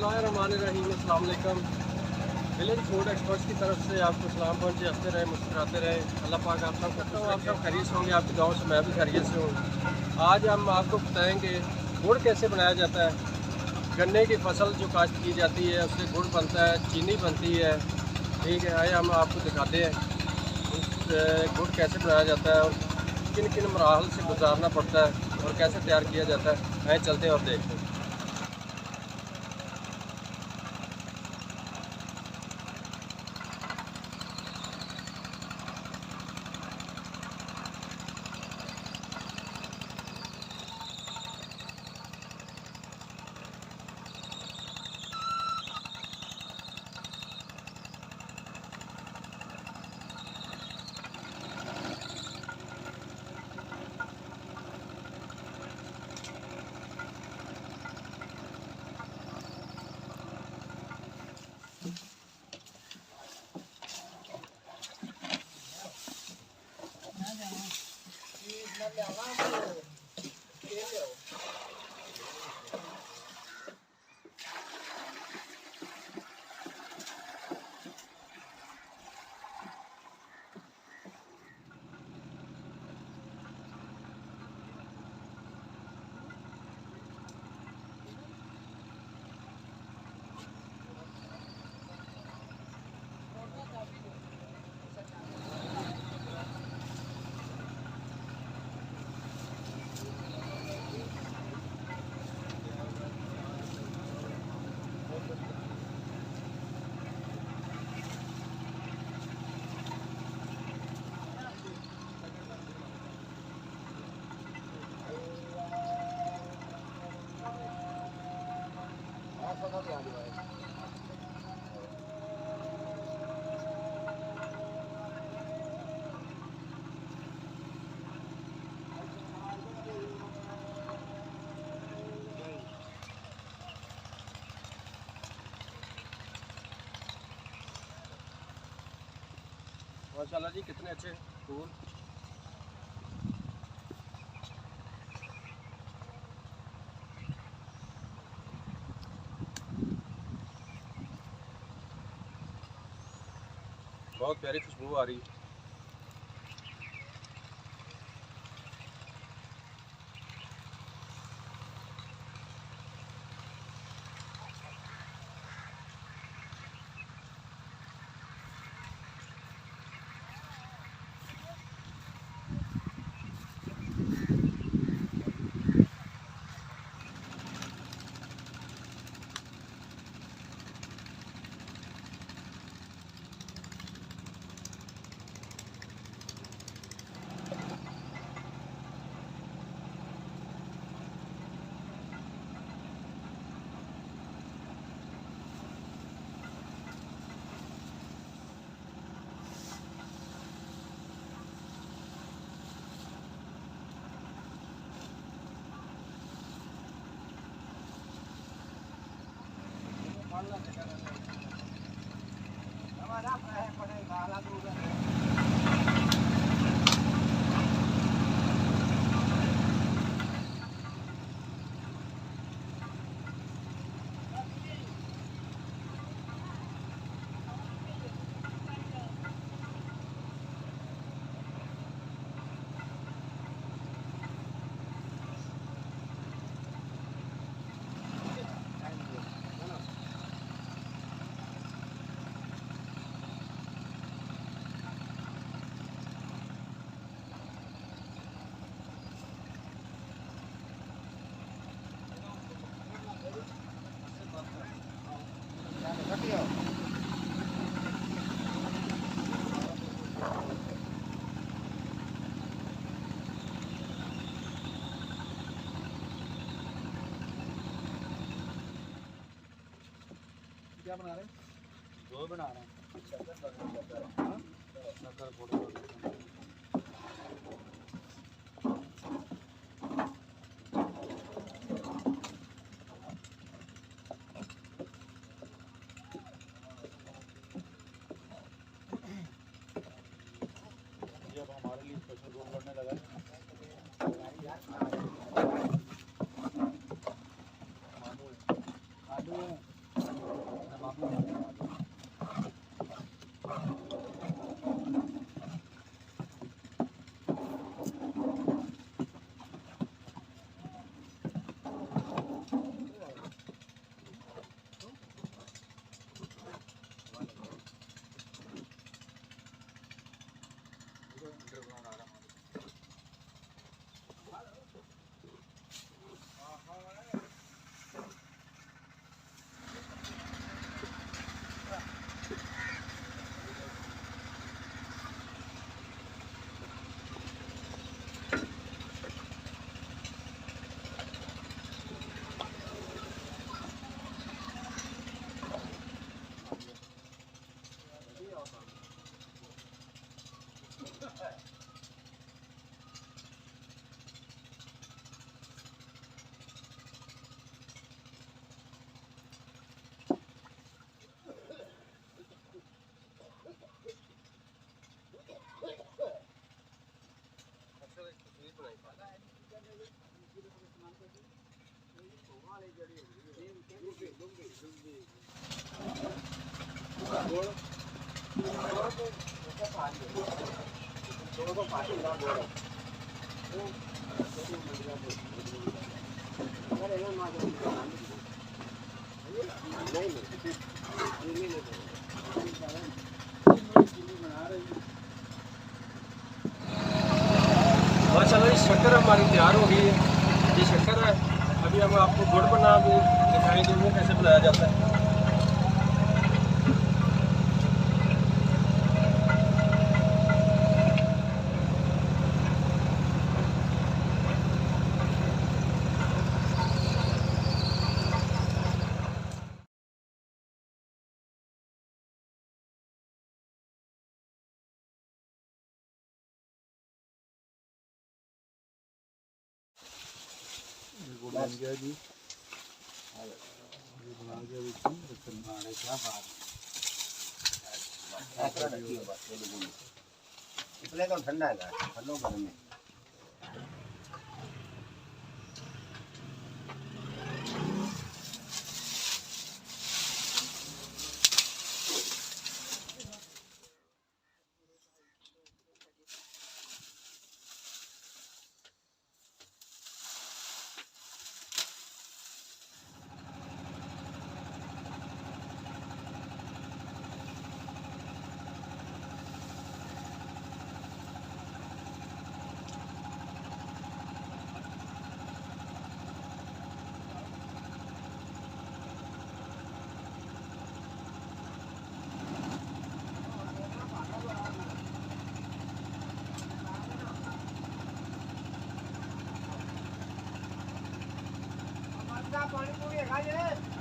बिस्मिल्लाहिर्रहमानिर्रहीम। अस्सलाम वालेकुम। विलेज फूड एक्सपर्ट्स की तरफ से आपको सलाम पहुँचे, हंसते रहे, मुस्कुराते रहे। अल्लाह पाक आप सब करता हूँ, आप सब खैरियत से होंगे। आपके गाँव से मैं भी खैरियत से हूँ। आज हम आपको बताएंगे गुड़ कैसे बनाया जाता है। गन्ने की फसल जो काश्त की जाती है उससे गुड़ बनता है, चीनी बनती है। ठीक है, आइए हम आपको दिखाते हैं उस गुड़ कैसे बनाया जाता है और किन किन मराहल से गुजारना पड़ता है और कैसे तैयार किया जाता है। आइए चलते हैं और देखते हैं। माशाल्लाह जी, कितने अच्छे फूल। बहुत प्यारी खुशबू आ रही है। क्या बना रहे हैं? दो बना रहे हैं। शक्कर फोड़ो। ये अब हमारे लिए स्पेशल रोल करने लगा है। आलू है। माशाल्लाह ये शक्कर हमारी तैयार हो गई है। ये शक्कर है। अभी हम आपको गुड़ बना भी दिखाई देंगे कैसे बनाया जाता है। बन गया जी, ये बना गया क्या बात इसलिए तो ठंडा है ठंडो गर्म में पानी पूरी खा जाए।